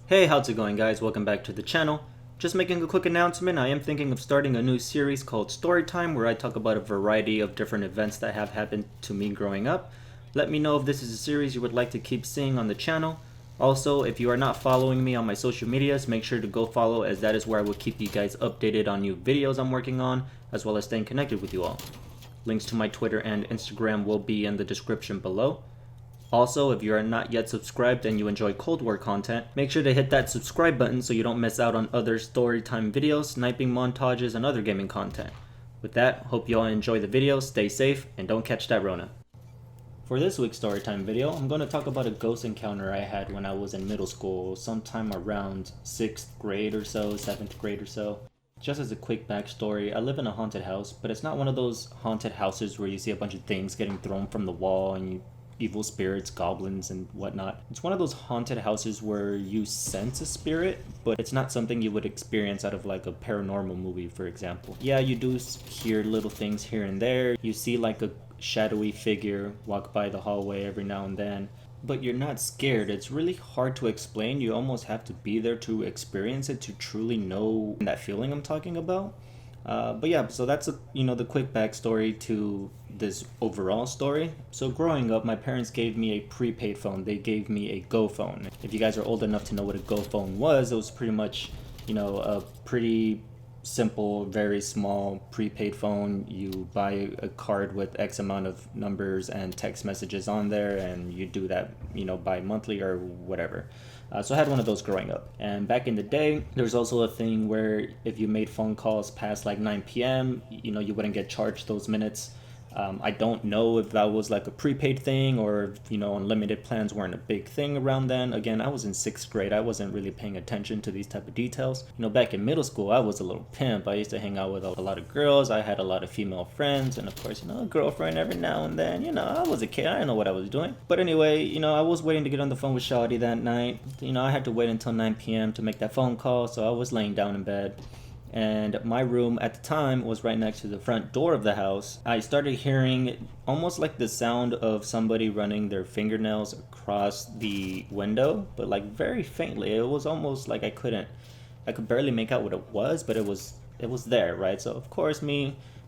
Hey, how's it going, guys? Welcome back to the channel. Just making a quick announcement. I am thinking of starting a new series called Storytime where I talk about a variety of different events that have happened to me growing up. Let me know if this is a series you would like to keep seeing on the channel. Also, if you are not following me on my social medias, make sure to go follow, as that is where I will keep you guys updated on new videos I'm working on, as well as staying connected with you all. Links to my Twitter and Instagram will be in the description below. Also, if you are not yet subscribed and you enjoy Cold War content, make sure to hit that subscribe button so you don't miss out on other storytime videos, sniping montages, and other gaming content. With that, hope you all enjoy the video, stay safe, and don't catch that Rona. For this week's storytime video, I'm going to talk about a ghost encounter I had when I was in middle school, sometime around 6th grade or so, 7th grade or so. Just as a quick backstory, I live in a haunted house, but it's not one of those haunted houses where you see a bunch of things getting thrown from the wall and evil spirits, goblins, and whatnot. It's one of those haunted houses where you sense a spirit, but it's not something you would experience out of like a paranormal movie, for example. Yeah, you do hear little things here and there. You see like a shadowy figure walk by the hallway every now and then, but you're not scared. It's really hard to explain. You almost have to be there to experience it to truly know that feeling I'm talking about. But yeah, so that's the quick backstory to this overall story. So growing up, my parents gave me a prepaid phone. They gave me a Go phone. If you guys are old enough to know what a Go phone was, it was pretty much, a pretty simple, very small prepaid phone. You buy a card with X amount of numbers and text messages on there, and you do that, by monthly or whatever. So I had one of those growing up. And back in the day, there was also a thing where if you made phone calls past like 9 p.m., you wouldn't get charged those minutes. I don't know if that was like a prepaid thing or if, unlimited plans weren't a big thing around then. Again, I was in 6th grade. I wasn't really paying attention to these type of details. Back in middle school, I was a little pimp. I used to hang out with a lot of girls. I had a lot of female friends and of course, a girlfriend every now and then. I was a kid. I didn't know what I was doing. But anyway, I was waiting to get on the phone with Shawty that night. I had to wait until 9 p.m. to make that phone call, so I was laying down in bed. And my room at the time was right next to the front door of the house. I started hearing almost like the sound of somebody running their fingernails across the window, but like very faintly. It was almost like I could barely make out what it was, but it was there, right? So of course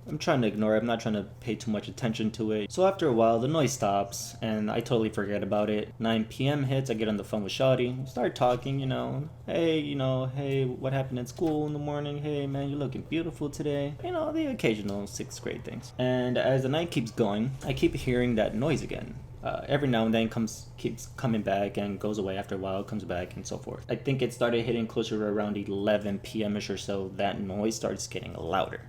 I'm trying to ignore it. I'm not trying to pay too much attention to it. So after a while, the noise stops, and I totally forget about it. 9 p.m. hits, I get on the phone with Shawty, start talking, hey, what happened at school in the morning? Hey, man, you're looking beautiful today. The occasional 6th grade things. And as the night keeps going, I keep hearing that noise again. Every now and then keeps coming back and goes away after a while, comes back and so forth. I think it started hitting closer to around 11 p.m.-ish or so. That noise starts getting louder.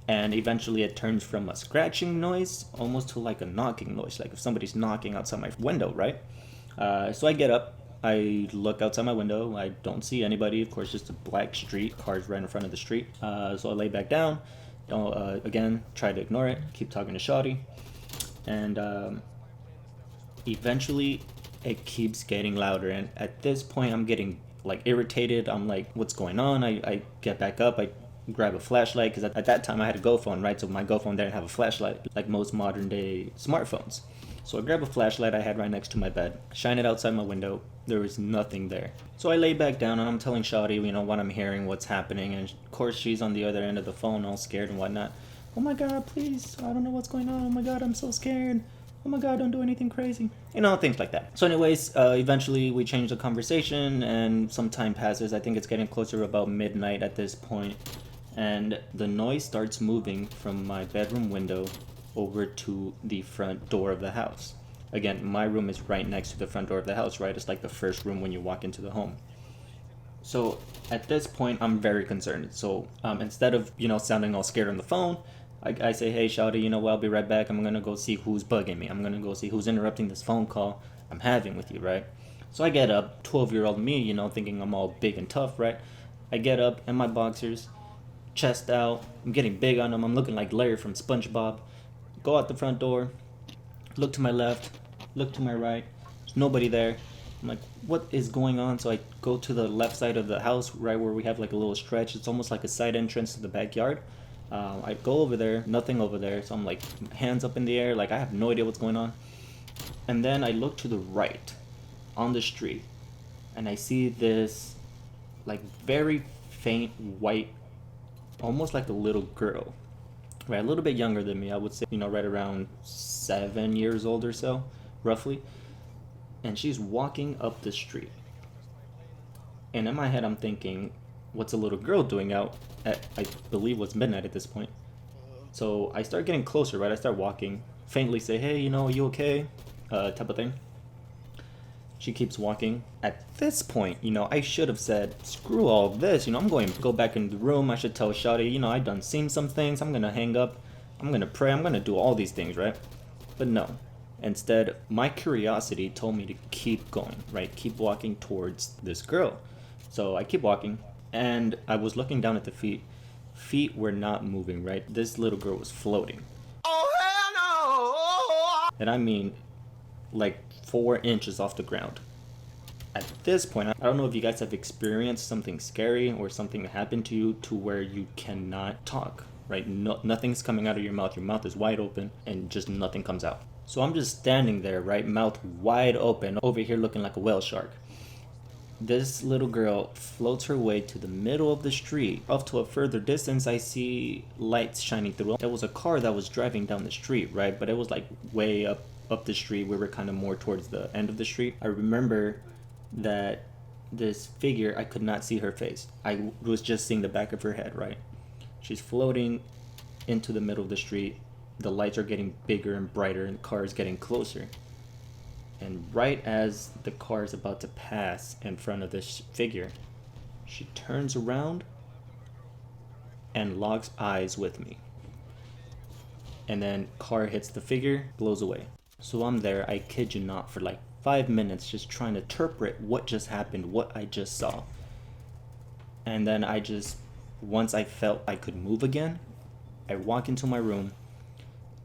And eventually it turns from a scratching noise almost to like a knocking noise, like if somebody's knocking outside my window, right? So I get up, I look outside my window, I don't see anybody, of course, just a black street, cars right in front of the street. So I lay back down, again, try to ignore it, keep talking to Shawty, and eventually it keeps getting louder. And at this point, I'm getting like irritated. I'm like, what's going on? I get back up, I grab a flashlight, because at that time I had a Go phone, right? So my Go phone didn't have a flashlight like most modern day smartphones. So I grab a flashlight I had right next to my bed, shine it outside my window. There was nothing there. So I lay back down and I'm telling Shawty, what I'm hearing, what's happening. And of course she's on the other end of the phone, all scared and whatnot. Oh my God, please, I don't know what's going on. Oh my God, I'm so scared. Oh my God, don't do anything crazy. Things like that. So anyways, eventually we change the conversation and some time passes. I think it's getting closer to about midnight at this point. And the noise starts moving from my bedroom window over to the front door of the house. Again, my room is right next to the front door of the house, right? It's like the first room when you walk into the home. So at this point, I'm very concerned. So instead of, sounding all scared on the phone, I say, hey, Shawty, what, I'll be right back. I'm going to go see who's bugging me. I'm going to go see who's interrupting this phone call I'm having with you, right? So I get up, 12-year-old me, thinking I'm all big and tough, right? I get up in my boxers, chest out, I'm getting big on them, I'm looking like Larry from SpongeBob. Go out the front door, look to my left, look to my right, there's nobody there. I'm like, what is going on? So I go to the left side of the house, right where we have like a little stretch. It's almost like a side entrance to the backyard. I go over there, nothing over there. So I'm like, hands up in the air, like I have no idea what's going on. And then I look to the right on the street, and I see this like very faint white, almost like a little girl, right? A little bit younger than me, I would say, right around 7 years old or so, roughly. And she's walking up the street. And in my head, I'm thinking, what's a little girl doing out at, I believe, what's midnight at this point? So I start getting closer, right? I start walking, faintly say, hey, are you okay? Type of thing. She keeps walking. At this point, I should have said, screw all this. I'm going to go back in the room. I should tell Shawty, I done seen some things. I'm going to hang up. I'm going to pray. I'm going to do all these things, right? But no. Instead, my curiosity told me to keep going, right? Keep walking towards this girl. So I keep walking, and I was looking down at the feet. Feet were not moving, right? This little girl was floating. Oh, hell no! And I mean, like 4 inches off the ground. At this point, I don't know if you guys have experienced something scary or something that happened to you to where you cannot talk, right? No, nothing's coming out of your mouth. Your mouth is wide open and just nothing comes out. So I'm just standing there, right? Mouth wide open, over here looking like a whale shark. This little girl floats her way to the middle of the street. Off to a further distance, I see lights shining through. There was a car that was driving down the street, right? But it was like way up the street. We were kind of more towards the end of the street. I remember that this figure, I could not see her face. I was just seeing the back of her head, right? She's floating into the middle of the street. The lights are getting bigger and brighter, and the car is getting closer. And right as the car is about to pass in front of this figure, she turns around and locks eyes with me. And then car hits the figure, blows away. So I'm there, I kid you not, for like 5 minutes just trying to interpret what just happened, what I just saw. And then once I felt I could move again, I walk into my room,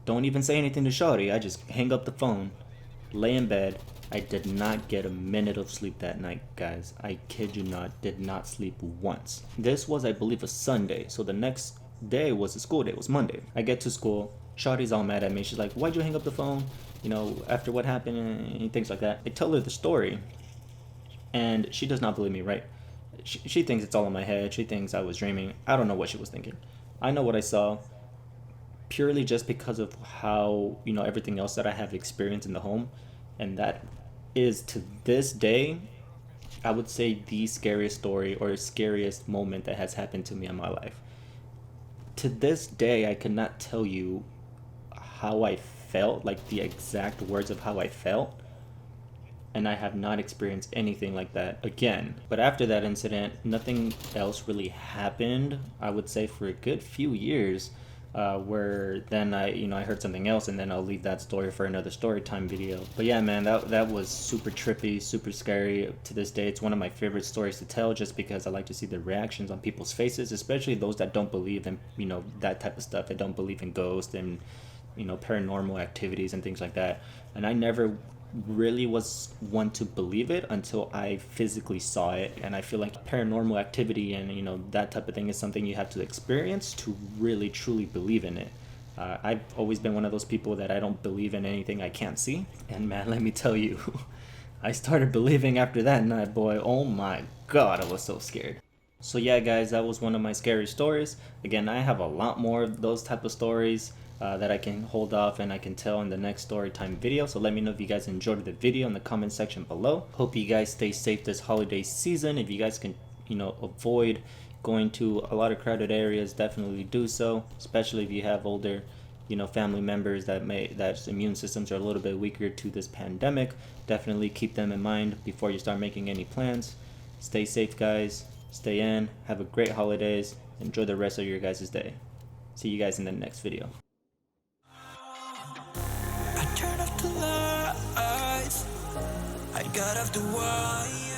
don't even say anything to Shawty, I just hang up the phone, lay in bed. I did not get a minute of sleep that night, guys. I kid you not, did not sleep once. This was, I believe, a Sunday, so the next day was a school day, it was Monday. I get to school, Shawty's all mad at me. She's like, why'd you hang up the phone? After what happened and things like that. I tell her the story, and she does not believe me, right? She thinks it's all in my head. She thinks I was dreaming. I don't know what she was thinking. I know what I saw, purely just because of how, everything else that I have experienced in the home. And that is, to this day, I would say the scariest story or scariest moment that has happened to me in my life. To this day, I cannot tell you how I felt, like the exact words of how I felt. And I have not experienced anything like that again. But after that incident, nothing else really happened, I would say, for a good few years. Where then I heard something else, and then I'll leave that story for another story time video. But yeah, man, that was super trippy, super scary. To this day, it's one of my favorite stories to tell, just because I like to see the reactions on people's faces, especially those that don't believe in that type of stuff, that don't believe in ghosts and paranormal activities and things like that. And I never really was one to believe it until I physically saw it. And I feel like paranormal activity and that type of thing is something you have to experience to really truly believe in it. I've always been one of those people that I don't believe in anything I can't see, and man, let me tell you, I started believing after that night, boy. Oh my god, I was so scared. So yeah, guys, that was one of my scary stories. Again, I have a lot more of those type of stories that I can hold off and I can tell in the next story time video. So let me know if you guys enjoyed the video in the comment section below. Hope you guys stay safe this holiday season. If you guys can avoid going to a lot of crowded areas, definitely do so, especially if you have older family members that immune systems are a little bit weaker to this pandemic. Definitely keep them in mind before you start making any plans. Stay safe, guys. Stay in. Have a great holidays. Enjoy the rest of your guys' day. See you guys in the next video. I turn off the lights, I got off the wire.